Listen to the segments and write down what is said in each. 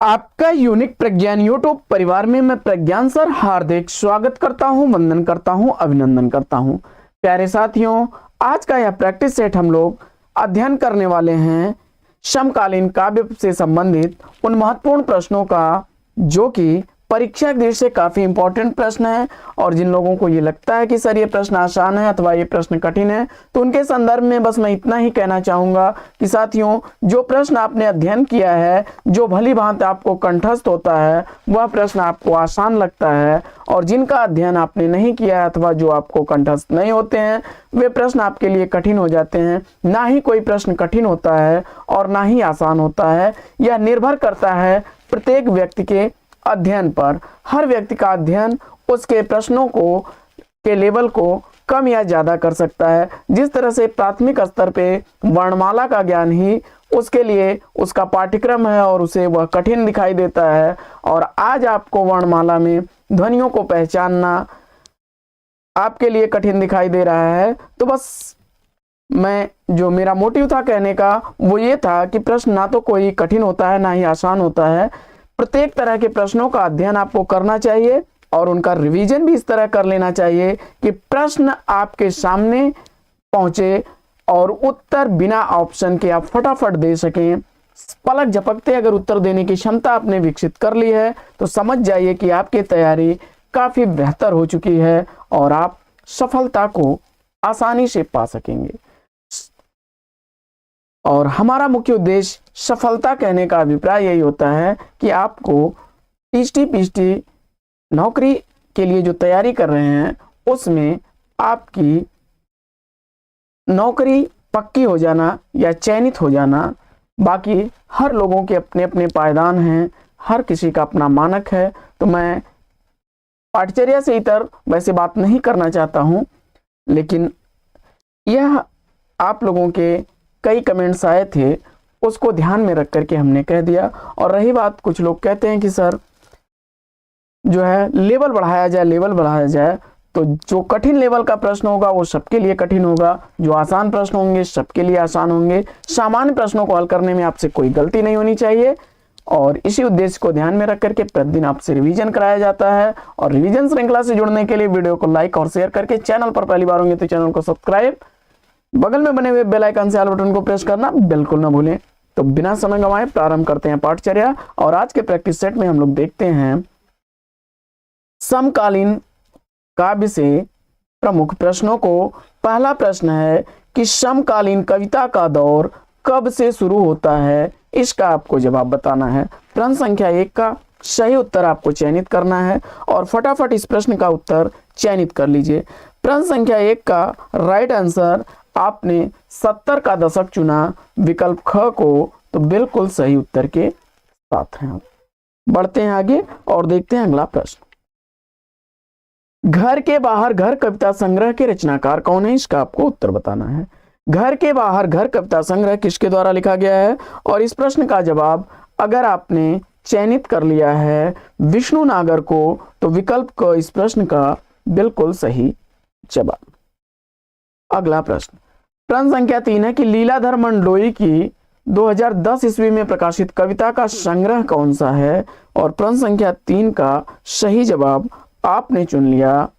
आपका यूनिक प्रज्ञान यूट्यूब परिवार में मैं प्रज्ञान सर हार्दिक स्वागत करता हूं, वंदन करता हूं, अभिनंदन करता हूं। प्यारे साथियों, आज का यह प्रैक्टिस सेट हम लोग अध्ययन करने वाले हैं समकालीन काव्य से संबंधित उन महत्वपूर्ण प्रश्नों का जो कि परीक्षा के दृष्टि से काफी इंपॉर्टेंट प्रश्न है। और जिन लोगों को ये लगता है कि सर ये प्रश्न आसान है अथवा ये प्रश्न कठिन है, तो उनके संदर्भ में बस मैं इतना ही कहना चाहूंगा कि साथियों, जो प्रश्न आपने अध्ययन किया है, जो भली भांति आपको कंठस्थ होता है, वह प्रश्न आपको आसान लगता है। और जिनका अध्ययन आपने नहीं किया है अथवा जो आपको कंठस्थ नहीं होते हैं, वे प्रश्न आपके लिए कठिन हो जाते हैं। ना ही कोई प्रश्न कठिन होता है और ना ही आसान होता है। यह निर्भर करता है प्रत्येक व्यक्ति के अध्ययन पर। हर व्यक्ति का अध्ययन उसके प्रश्नों को के लेवल को कम या ज्यादा कर सकता है। जिस तरह से प्राथमिक स्तर पे वर्णमाला का ज्ञान ही उसके लिए उसका पाठ्यक्रम है और उसे वह कठिन दिखाई देता है, और आज आपको वर्णमाला में ध्वनियों को पहचानना आपके लिए कठिन दिखाई दे रहा है, तो बस मैं जो मेरा मोटिव था कहने का वो ये था कि प्रश्न ना तो कोई कठिन होता है ना ही आसान होता है। प्रत्येक तरह के प्रश्नों का अध्ययन आपको करना चाहिए और उनका रिवीजन भी इस तरह कर लेना चाहिए कि प्रश्न आपके सामने पहुंचे और उत्तर बिना ऑप्शन के आप फटाफट दे सकें। पलक झपकते अगर उत्तर देने की क्षमता आपने विकसित कर ली है तो समझ जाइए कि आपकी तैयारी काफी बेहतर हो चुकी है और आप सफलता को आसानी से पा सकेंगे। और हमारा मुख्य उद्देश्य सफलता कहने का अभिप्राय यही होता है कि आपको टीचटी पीचटी नौकरी के लिए जो तैयारी कर रहे हैं उसमें आपकी नौकरी पक्की हो जाना या चयनित हो जाना। बाकी हर लोगों के अपने अपने पायदान हैं, हर किसी का अपना मानक है, तो मैं पाठचर्या से इतर वैसे बात नहीं करना चाहता हूं, लेकिन यह आप लोगों के कई कमेंट्स आए थे उसको ध्यान में रख करके हमने कह दिया। और रही बात, कुछ लोग कहते हैं कि सर जो है लेवल बढ़ाया जाए, लेवल बढ़ाया जाए, तो जो कठिन लेवल का प्रश्न होगा वो सबके लिए कठिन होगा, जो आसान प्रश्न होंगे सबके लिए आसान होंगे। सामान्य प्रश्नों को हल करने में आपसे कोई गलती नहीं होनी चाहिए और इसी उद्देश्य को ध्यान में रख करके प्रतिदिन आपसे रिवीजन कराया जाता है। और रिवीजन श्रृंखला से जुड़ने के लिए वीडियो को लाइक और शेयर करके, चैनल पर पहली बार होंगे तो चैनल को सब्सक्राइब, बगल में बने हुए बेल आइकन से ऑल बटन को प्रेस करना बिल्कुल ना भूलें। तो बिना समय गंवाए प्रारंभ करते हैं पाठचर्या। और आज के प्रैक्टिस सेट में हम लोग देखते हैं समकालीन काव्य से प्रमुख प्रश्नों को। पहला प्रश्न है कि समकालीन कविता का दौर कब से शुरू होता है, इसका आपको जवाब बताना है। प्रश्न संख्या 1 का सही उत्तर आपको चयनित करना है और फटाफट इस प्रश्न का उत्तर चयनित कर लीजिए। प्रश्न संख्या 1 का राइट आंसर आपने 70 का दशक चुना, विकल्प ख को, तो बिल्कुल सही उत्तर के साथ हैं। बढ़ते हैं आगे और देखते हैं अगला प्रश्न। घर के बाहर घर कविता संग्रह के रचनाकार कौन है, इसका आपको उत्तर बताना है। घर के बाहर घर कविता संग्रह किसके द्वारा लिखा गया है, और इस प्रश्न का जवाब अगर आपने चयनित कर लिया है विष्णु नागर को, तो विकल्प क इस प्रश्न का बिल्कुल सही जवाब। अगला प्रश्न, प्रश्न संख्या 3 है कि लीलाधर मंडलोई की 2010 ईस्वी में प्रकाशित कविता का संग्रह कौन सा है, और प्रश्न संख्या 3 का सही जवाब आपने चुन लिया।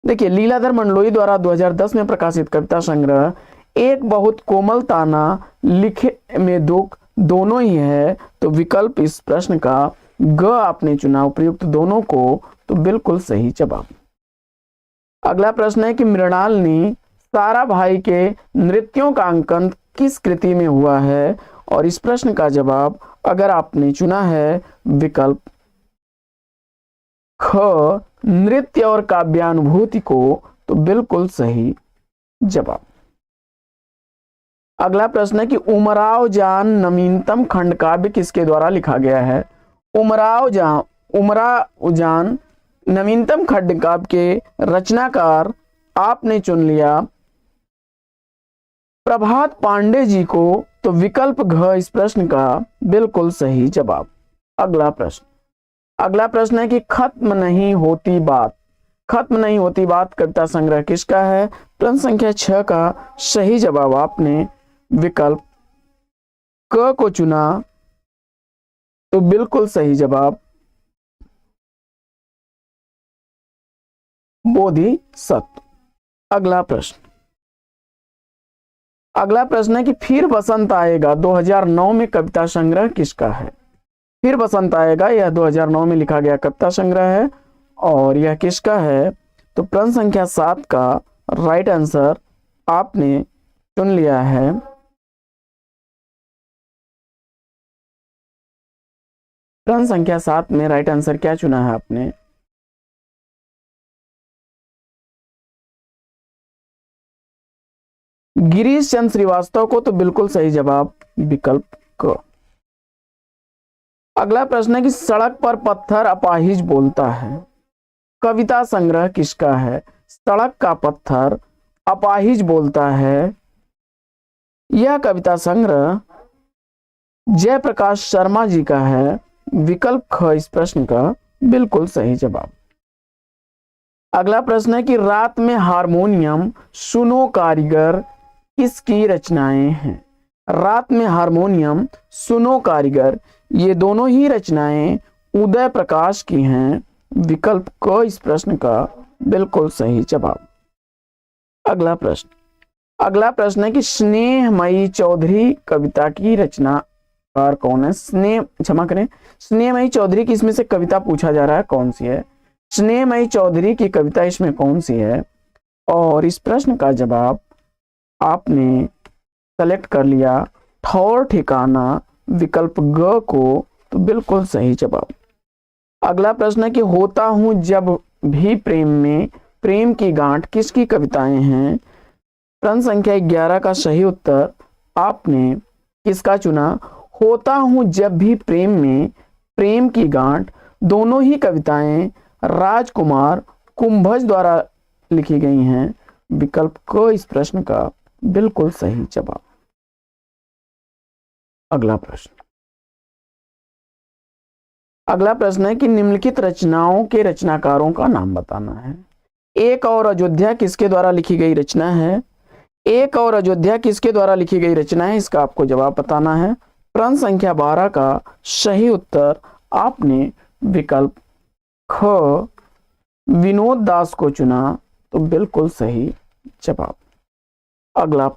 देखिए, लीलाधर मंडलोई द्वारा 2010 में प्रकाशित कविता संग्रह एक बहुत कोमल ताना, लिखे में दुख, दोनों ही है, तो विकल्प इस प्रश्न का ग आपने चुना, उपयुक्त दोनों को, तो बिल्कुल सही जवाब। अगला प्रश्न है कि मृणालिनी साराभाई के नृत्यों का अंकन किस कृति में हुआ है, और इस प्रश्न का जवाब अगर आपने चुना है विकल्प ख नृत्य और काव्यानुभूति को, तो बिल्कुल सही जवाब। अगला प्रश्न है कि उमराव जान नवीनतम खंड काव्य किसके द्वारा लिखा गया है। उमराव जान नवीनतम खंड काव्य के रचनाकार आपने चुन लिया प्रभात पांडे जी को, तो विकल्प घ इस प्रश्न का बिल्कुल सही जवाब। अगला प्रश्न है कि खत्म नहीं होती बात कविता संग्रह किसका है। प्रश्न संख्या 6 का सही जवाब आपने विकल्प क को चुना, तो बिल्कुल सही जवाब बोधिसत्व। अगला प्रश्न है कि फिर बसंत आएगा 2009 में कविता संग्रह किसका है? फिर बसंत आएगा यह 2009 में लिखा गया कविता संग्रह है और यह किसका है? तो प्रश्न संख्या 7 का राइट आंसर आपने चुन लिया है। प्रश्न संख्या 7 में राइट आंसर क्या चुना है आपने? गिरीश चंद्र श्रीवास्तव को, तो बिल्कुल सही जवाब विकल्प क। अगला प्रश्न है कि सड़क पर पत्थर अपाहिज बोलता है, कविता संग्रह किसका है? सड़क का पत्थर अपाहिज बोलता है, यह कविता संग्रह जयप्रकाश शर्मा जी का है। विकल्प ख इस प्रश्न का बिल्कुल सही जवाब। अगला प्रश्न है कि रात में हारमोनियम सुनो कारीगर किसकी रचनाएं हैं? रात में हारमोनियम सुनो कारीगर, ये दोनों ही रचनाएं उदय प्रकाश की हैं। विकल्प क इस प्रश्न का बिल्कुल सही जवाब। अगला प्रश्न है कि स्नेहमयी चौधरी कविता की रचनाकार कौन है? स्नेहमयी चौधरी की इसमें से कविता पूछा जा रहा है, कौन सी है? स्नेहमयी चौधरी की कविता इसमें कौन सी है? और इस प्रश्न का जवाब आपने सेलेक्ट कर लिया ठौर ठिकाना विकल्प ग को, तो बिल्कुल सही जवाब। अगला प्रश्न है कि होता हूं जब भी प्रेम में प्रेम की गांठ किसकी कविताएं हैं? प्रश्न संख्या 11 का सही उत्तर आपने किसका चुना? होता हूं जब भी प्रेम में प्रेम की गांठ, दोनों ही कविताएं राजकुमार कुंभज द्वारा लिखी गई हैं। विकल्प क इस प्रश्न का बिल्कुल सही जवाब। अगला प्रश्न है कि निम्नलिखित रचनाओं के रचनाकारों का नाम बताना है। एक और अयोध्या किसके द्वारा लिखी गई रचना है? एक और अयोध्या किसके द्वारा लिखी गई रचना है, इसका आपको जवाब बताना है। प्रश्न संख्या 12 का सही उत्तर आपने विकल्प ख विनोद दास को चुना, तो बिल्कुल सही जवाब। अगला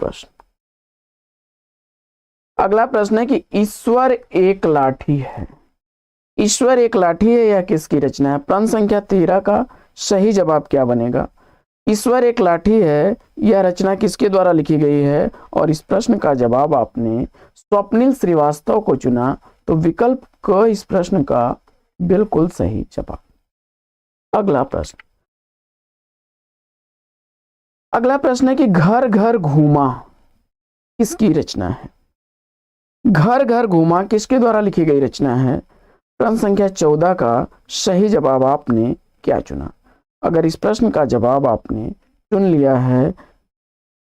प्रश्न है कि ईश्वर एक लाठी है, ईश्वर एक लाठी है, यह किसकी रचना है? प्रश्न संख्या 13 का सही जवाब क्या बनेगा? ईश्वर एक लाठी है, यह रचना किसके द्वारा लिखी गई है? और इस प्रश्न का जवाब आपने स्वप्निल श्रीवास्तव को चुना, तो विकल्प क इस प्रश्न का बिल्कुल सही जवाब। अगला प्रश्न है कि घर घर घूमा किसकी रचना है? घर घर घूमा किसके द्वारा लिखी गई रचना है? प्रश्न संख्या 14 का सही जवाब आपने क्या चुना? अगर इस प्रश्न का जवाब आपने चुन लिया है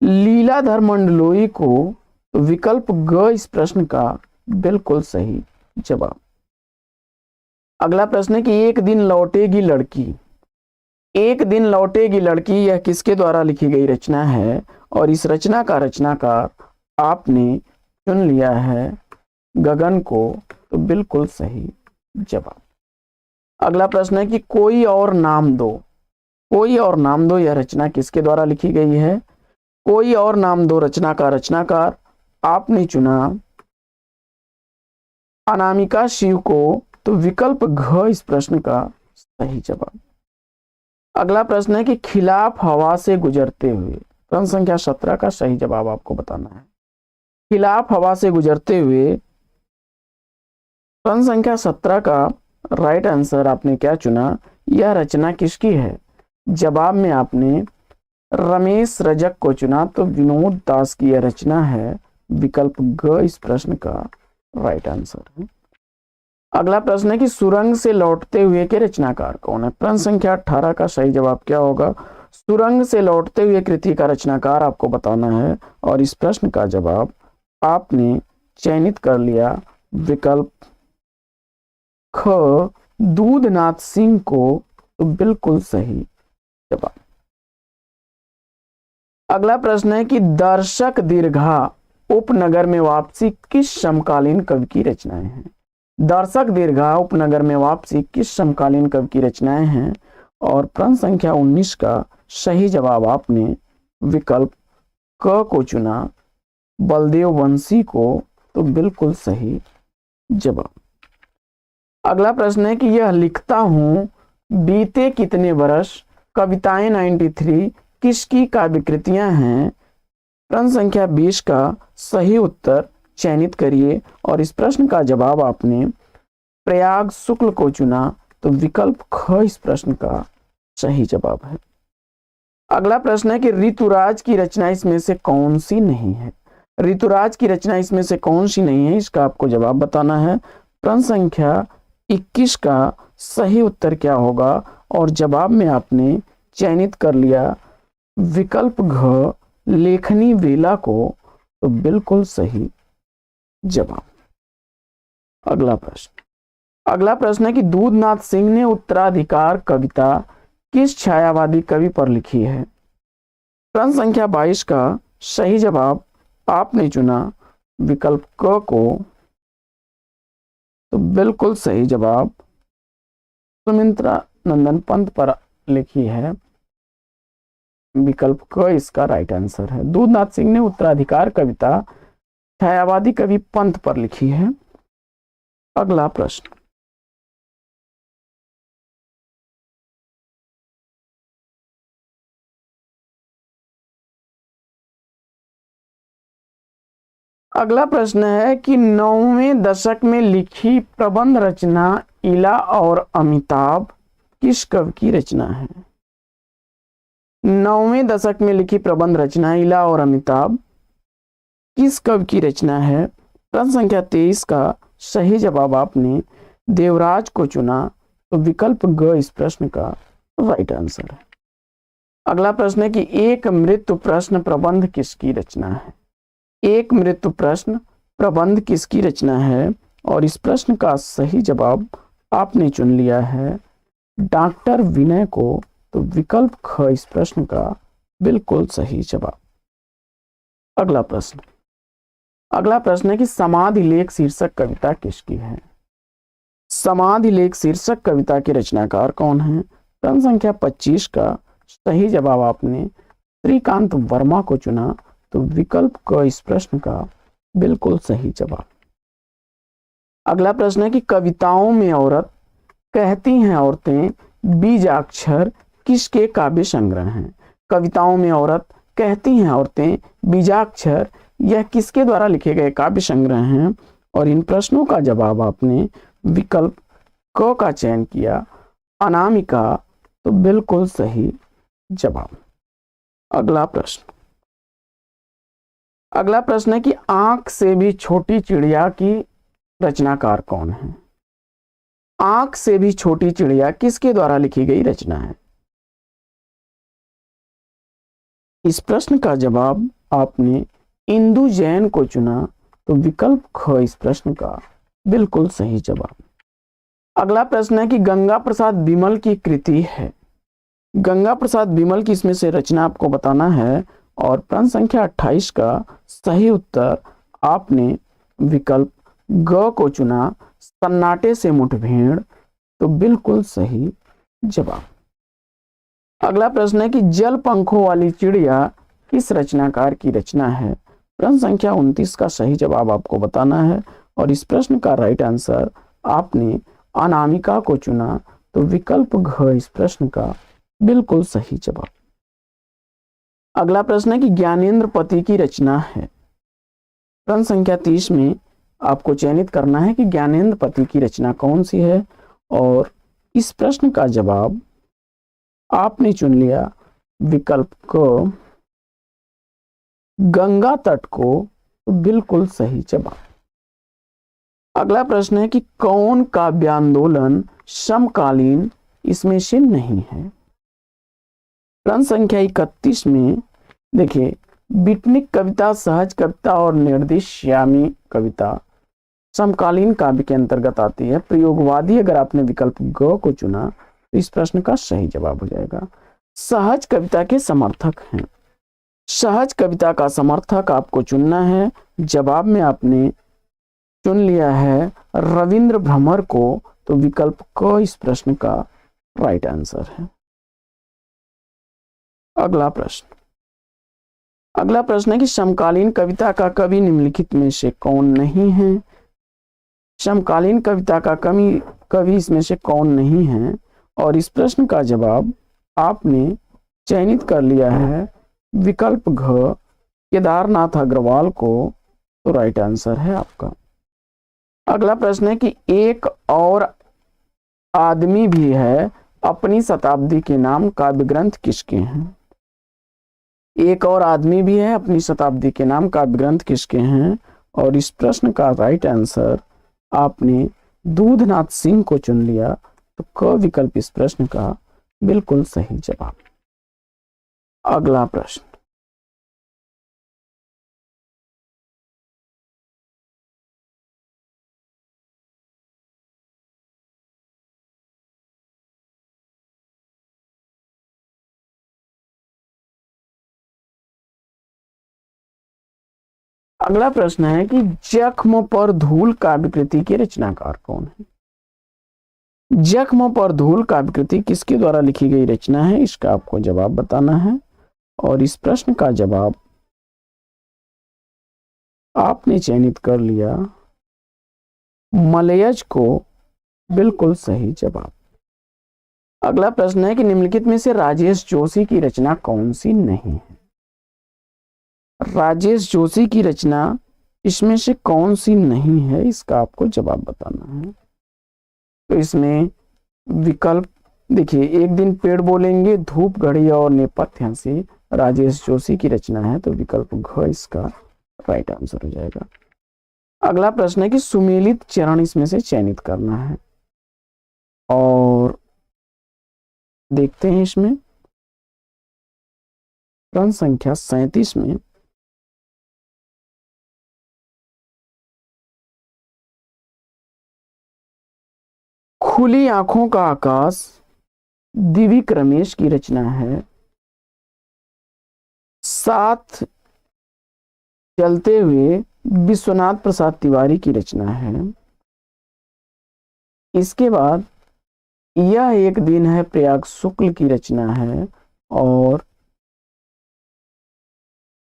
लीलाधर मंडलोई को, तो विकल्प ग इस प्रश्न का बिल्कुल सही जवाब। अगला प्रश्न है कि एक दिन लौटेगी लड़की, एक दिन लौटेगी लड़की, यह किसके द्वारा लिखी गई रचना है? और इस रचना का रचनाकार आपने चुन लिया है गगन को, तो बिल्कुल सही जवाब। अगला प्रश्न है कि कोई और नाम दो, कोई और नाम दो, यह रचना किसके द्वारा लिखी गई है? कोई और नाम दो रचना का रचनाकार आपने चुना अनामिका शिव को, तो विकल्प घ इस प्रश्न का सही जवाब। अगला प्रश्न है कि खिलाफ हवा से गुजरते हुए, प्रश्न संख्या 17 का सही जवाब आपको बताना है। खिलाफ हवा से गुजरते हुए, प्रश्न संख्या 17 का राइट आंसर आपने क्या चुना? यह रचना किसकी है? जवाब में आपने रमेश रजक को चुना, तो विनोद दास की यह रचना है। विकल्प ग इस प्रश्न का राइट आंसर है। अगला प्रश्न है कि सुरंग से लौटते हुए के रचनाकार कौन है? प्रश्न संख्या 18 का सही जवाब क्या होगा? सुरंग से लौटते हुए कृति का रचनाकार आपको बताना है और इस प्रश्न का जवाब आपने चयनित कर लिया विकल्प ख दूधनाथ सिंह को, तो बिल्कुल सही जवाब। अगला प्रश्न है कि दर्शक दीर्घा उपनगर में वापसी किस समकालीन कवि की रचनाएं हैं? दर्शक दीर्घा, उपनगर में वापसी किस समकालीन कवि की रचनाएं हैं? और प्रश्न संख्या 19 का सही जवाब आपने विकल्प क को चुना, बलदेव वंशी को। तो बिल्कुल सही जवाब। अगला प्रश्न है कि यह लिखता हूं बीते कितने वर्ष, कविताएं 93 किसकी काव्यकृतियां हैं? प्रश्न संख्या 20 का सही उत्तर चयनित करिए और इस प्रश्न का जवाब आपने प्रयाग शुक्ल को चुना। तो विकल्प ख इस प्रश्न का सही जवाब है। अगला प्रश्न है कि ऋतुराज की रचना इसमें से कौन सी नहीं है? ऋतुराज की रचना इसमें से कौन सी नहीं है, इसका आपको जवाब बताना है। प्रश्न संख्या 21 का सही उत्तर क्या होगा? और जवाब में आपने चयनित कर लिया विकल्प घ, लेखनी वेला को। तो बिल्कुल सही जवाब। अगला प्रश्न है कि दूधनाथ सिंह ने उत्तराधिकार कविता किस छायावादी कवि पर लिखी है? प्रश्न संख्या 22 का सही जवाब आपने चुना विकल्प क को। तो बिल्कुल सही जवाब सुमित्रा नंदन पंत पर लिखी है। विकल्प क इसका राइट आंसर है। दूधनाथ सिंह ने उत्तराधिकार कविता छायावादी कवि पंत पर लिखी है। अगला प्रश्न, अगला प्रश्न है कि 9वें दशक में लिखी प्रबंध रचना इला और अमिताभ किस कवि की रचना है? 9वें दशक में लिखी प्रबंध रचना इला और अमिताभ किस कवि की रचना है? प्रश्न संख्या 23 का सही जवाब आपने देवराज को चुना। तो विकल्प ग इस प्रश्न का राइट आंसर है। अगला प्रश्न है कि एक मृत्यु प्रश्न प्रबंध किसकी रचना है? एक मृत्यु प्रश्न प्रबंध किसकी रचना है? और इस प्रश्न का सही जवाब आपने चुन लिया है डॉक्टर विनय को। तो विकल्प ख इस प्रश्न का बिल्कुल सही जवाब। अगला प्रश्न है कि समाधि लेख शीर्षक कविता किसकी है? समाधि लेख शीर्षक कविता के रचनाकार कौन है? प्रश्न संख्या 25 का सही जवाब आपने श्रीकांत वर्मा को चुना। तो विकल्प क इस प्रश्न का बिल्कुल सही जवाब। अगला प्रश्न है कि कविताओं में औरत कहती हैं औरतें बीजाक्षर किसके काव्य संग्रह हैं? कविताओं में औरत कहती हैं औरतें बीजाक्षर यह किसके द्वारा लिखे गए काव्य संग्रह हैं? और इन प्रश्नों का जवाब आपने विकल्प क का चयन किया अनामिका। तो बिल्कुल सही जवाब। अगला प्रश्न है कि आंख से भी छोटी चिड़िया की रचनाकार कौन है? आंख से भी छोटी चिड़िया किसके द्वारा लिखी गई रचना है? इस प्रश्न का जवाब आपने इंदु जैन को चुना। तो विकल्प ख इस प्रश्न का बिल्कुल सही जवाब। अगला प्रश्न है कि गंगा प्रसाद बिमल की कृति है। गंगा प्रसाद बिमल की इसमें से रचना आपको बताना है। और प्रश्न संख्या 28 का सही उत्तर आपने विकल्प ग को चुना सन्नाटे से मुठभेड़। तो बिल्कुल सही जवाब। अगला प्रश्न है कि जल पंखों वाली चिड़िया किस रचनाकार की रचना है? प्रश्न संख्या 29 का सही जवाब आपको बताना है। और इस प्रश्न का राइट आंसर आपने अनामिका को चुना। तो विकल्प घ इस प्रश्न का बिल्कुल सही जवाब। अगला प्रश्न है कि ज्ञानेंद्र पति की रचना है। प्रश्न संख्या 30 में आपको चयनित करना है कि ज्ञानेंद्र पति की रचना कौन सी है। और इस प्रश्न का जवाब आपने चुन लिया विकल्प क गंगा तट को। तो बिल्कुल सही जवाब। अगला प्रश्न है कि कौन काव्यांदोलन समकालीन इसमें से नहीं है? प्रश्न संख्या 31 में देखिए बीटनिक कविता, सहज कविता और निर्देश्यामी कविता समकालीन काव्य के अंतर्गत आती है। प्रयोगवादी अगर आपने विकल्प ग को चुना तो इस प्रश्न का सही जवाब हो जाएगा। सहज कविता के समर्थक हैं। सहज कविता का समर्थक आपको चुनना है। जवाब में आपने चुन लिया है रविंद्र भ्रमर को, तो विकल्प क इस प्रश्न का राइट आंसर है। अगला प्रश्न है कि समकालीन कविता का कवि निम्नलिखित में से कौन नहीं है। समकालीन कविता का कवि इसमें से कौन नहीं है, और इस प्रश्न का जवाब आपने चयनित कर लिया है विकल्प घ केदारनाथ अग्रवाल को, तो राइट आंसर है आपका। अगला प्रश्न है कि एक और आदमी भी है अपनी शताब्दी के नाम काव्य ग्रंथ किसके हैं। एक और आदमी भी है अपनी शताब्दी के नाम काव्य ग्रंथ किसके हैं, और इस प्रश्न का राइट आंसर आपने दूधनाथ सिंह को चुन लिया, तो क विकल्प इस प्रश्न का बिल्कुल सही जवाब। अगला प्रश्न, अगला प्रश्न है कि जख्म पर धूल काव्य कृति के रचनाकार कौन है। जख्म पर धूल काव्य कृति किसके द्वारा लिखी गई रचना है, इसका आपको जवाब बताना है, और इस प्रश्न का जवाब आपने चयनित कर लिया मलयज को, बिल्कुल सही जवाब। अगला प्रश्न है कि निम्नलिखित में से राजेश जोशी की रचना कौन सी नहीं है। राजेश जोशी की रचना इसमें से कौन सी नहीं है, इसका आपको जवाब बताना है। तो इसमें विकल्प देखिए, एक दिन पेड़ बोलेंगे, धूप घड़ी और नेपथ्य से राजेश जोशी की रचना है, तो विकल्प घ इसका राइट आंसर हो जाएगा। अगला प्रश्न है कि सुमेलित चरण इसमें से चयनित करना है, और देखते हैं इसमें प्रश्न संख्या 37 में खुली आंखों का आकाश दिव्य रमेश की रचना है। साथ चलते हुए विश्वनाथ प्रसाद तिवारी की रचना है। इसके बाद यह एक दिन है प्रयाग शुक्ल की रचना है, और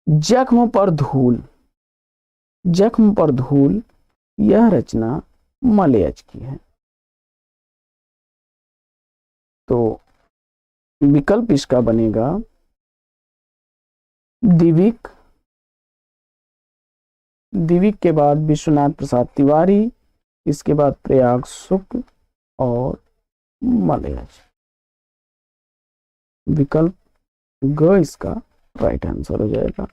जख्म पर धूल यह रचना मलयज की है। तो विकल्प इसका बनेगा दिविक के बाद विश्वनाथ प्रसाद तिवारी, इसके बाद प्रयाग शुक्ल और मलयज। विकल्प ग इसका राइट आंसर हो जाएगा।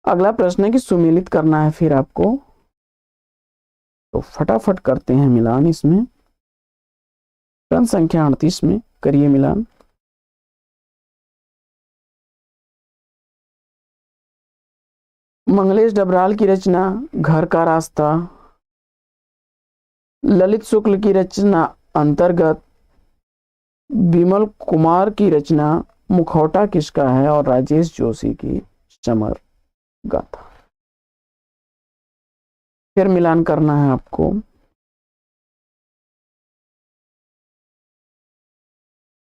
अगला प्रश्न है कि सुमेलित करना है फिर आपको, तो फटाफट करते हैं मिलान। इसमें प्रश्न संख्या 38 में करिए मिलान। मंगलेश डबराल की रचना घर का रास्ता, ललित शुक्ल की रचना अंतर्गत, विमल कुमार की रचना मुखौटा किसका है, और राजेश जोशी की चमर गाथा। फिर मिलान करना है आपको।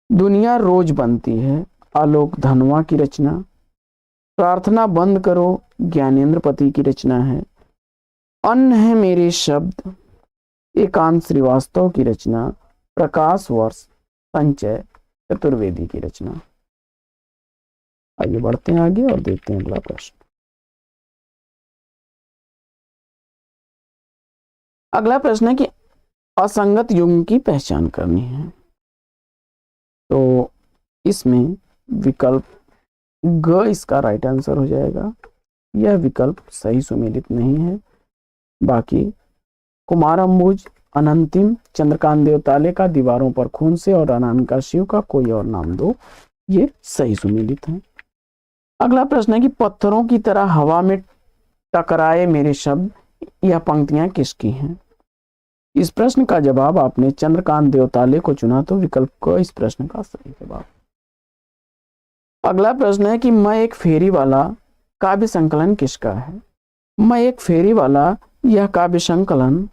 दुनिया रोज बनती है आलोक धनवा की रचना, प्रार्थना बंद करो ज्ञानेंद्र पति की रचना है, अन्न है मेरे शब्द एकांत श्रीवास्तव की रचना, प्रकाश वर्ष संचय चतुर्वेदी की रचना। आइए बढ़ते हैं आगे और देखते हैं अगला प्रश्न। अगला प्रश्न है कि असंगत युग्म की पहचान करनी है। तो इसमें विकल्प ग इसका राइट आंसर हो जाएगा। यह विकल्प सही सुमेलित नहीं है। बाकी कुमार अंबुज, अनंतिम, चंद्रकांत देवताले का दीवारों पर खून से और अनामिका शिव का कोई और नाम दो, ये सही सुमेलित है। अगला प्रश्न है कि पत्थरों की तरह हवा में टकराए मेरे शब्द, यह पंक्तियां किसकी हैं। इस प्रश्न का जवाब आपने चंद्रकांत देवताले को चुना, तो विकल्प क इस प्रश्न का सही जवाब। अगला प्रश्न है कि मैं एक फेरी वाला काव्य संकलन किसका है। मैं एक फेरी वाला यह काव्य संकलन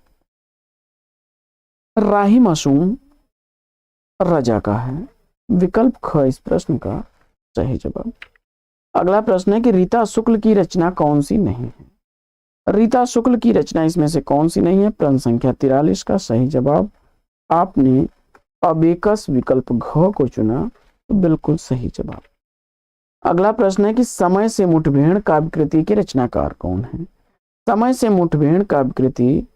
राही मासूम रजा का है। विकल्प ख इस प्रश्न का सही जवाब। अगला प्रश्न है कि रीता शुक्ल की रचना कौन सी नहीं है। रीता शुक्ल की रचना इसमें से कौन सी नहीं है। प्रश्न संख्या 43 का सही जवाब। आपने अबेकस विकल्प घ को चुना तो बिल्कुल सही जवाब। अगला प्रश्न है कि समय से मुठभेड़ काव्य कृति के रचनाकार कौन है। समय से मुठभेड़ काव्य कृति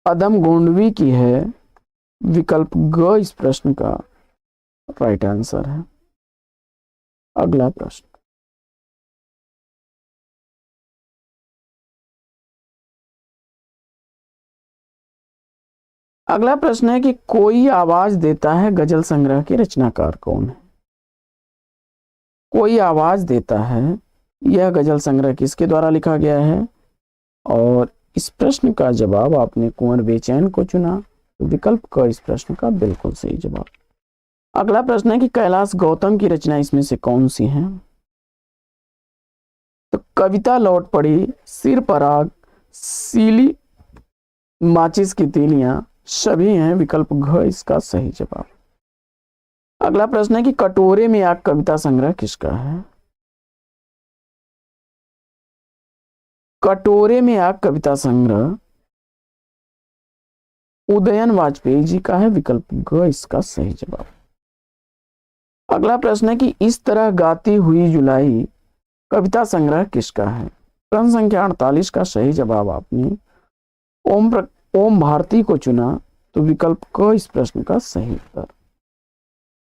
अदम गोंडवी की है। विकल्प ग इस प्रश्न का राइट आंसर है। अगला प्रश्न, अगला प्रश्न है कि कोई आवाज देता है गजल संग्रह के रचनाकार कौन है। कोई आवाज देता है, यह गजल संग्रह किसके द्वारा लिखा गया है। और इस प्रश्न का जवाब आपने कुंवर बेचैन को चुना तो विकल्प क इस प्रश्न का बिल्कुल सही जवाब। अगला प्रश्न है कि कैलाश गौतम की रचना इसमें से कौन सी है। तो कविता लौट पड़ी, सिर पर आग, सीली माचिस की तीलियां सभी हैं। विकल्प घ इसका सही जवाब। अगला प्रश्न है कि कटोरे में आग कविता संग्रह किसका है। कटोरे में आग कविता संग्रह उदयन वाजपेयी जी का है। विकल्प ग इसका सही जवाब। अगला प्रश्न है कि इस तरह गाती हुई जुलाई कविता संग्रह किसका है। प्रश्न संख्या 48 का सही जवाब आपने ओम भारती को चुना तो विकल्प क इस प्रश्न का सही उत्तर।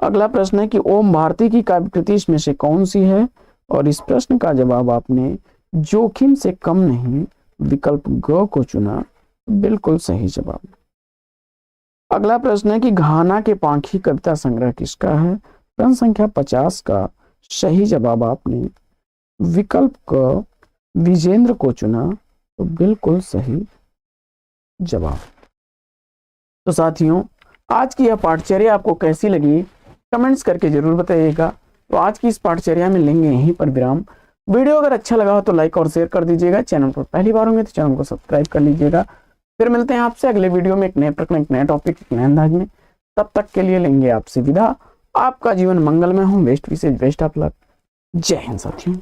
अगला प्रश्न है कि ओम भारती की काव्य कृति इसमें से कौन सी है और इस प्रश्न का जवाब आपने जोखिम से कम नहीं विकल्प ग को चुना, बिल्कुल सही जवाब। अगला प्रश्न है कि घाना के पांखी कविता संग्रह किसका है। प्रश्न संख्या 50 का सही जवाब आपने विकल्प क विजेंद्र को चुना तो बिल्कुल सही जवाब। तो साथियों, आज की यह पाठचर्या आपको कैसी लगी कमेंट्स करके जरूर बताइएगा। तो आज की इस पाठचर्या में लेंगे यहीं पर विराम। वीडियो अगर अच्छा लगा हो तो लाइक और शेयर कर दीजिएगा। चैनल पर पहली बार होंगे तो चैनल को सब्सक्राइब कर लीजिएगा। फिर मिलते हैं आपसे अगले वीडियो में एक नए प्रश्न, एक नए टॉपिक, एक नए अंदाज में। तब तक के लिए लेंगे आपसे विदा। आपका जीवन मंगलमय हो। बेस्ट विशेष बेस्ट ऑफ लक। जय हिंद साथियों।